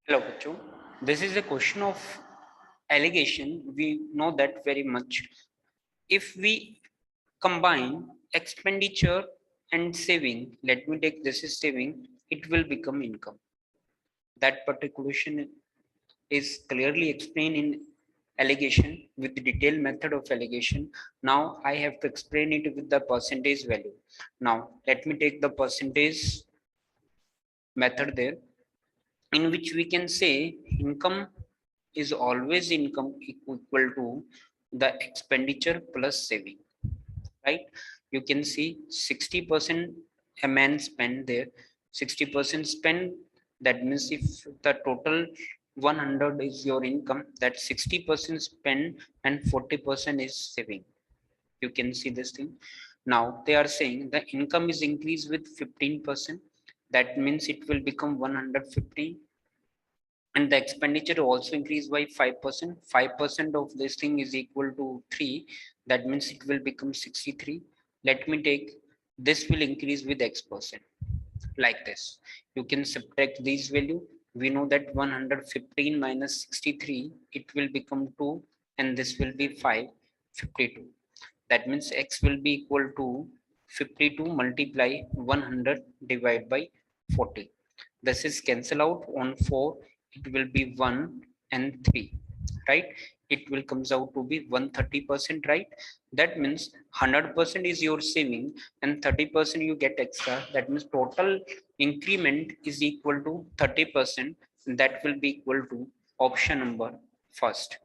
Hello, Pachu. This is a question of allegation. We know that very much. If we combine expenditure and saving, let me take this is saving, it will become income. That particular question is clearly explained in allegation with the detailed method of allegation. Now I have to explain it with the percentage value. Now let me take the percentage method there, in which we can say income is always income equal to the expenditure plus saving, right? You can see 60% a man spend there, 60% spend. That means if the total 100 is your income, that 60% spend and 40% is saving. You can see this thing. Now they are saying the income is increased with 15%. That means it will become 150, and the expenditure also increased by 5%. 5% of this thing is equal to 3. That means it will become 63. Let me take this will increase with x%, like this. You can subtract these value. We know that 115 minus 63, it will become 2, and this will be 552. That means x will be equal to 52 multiply 100 divided by 40. This is cancel out on 4. It will be 1 and 3, right? It will comes out to be 130%, right? That means 100% is your saving and 30% you get extra. That means total increment is equal to 30%. That will be equal to option number first.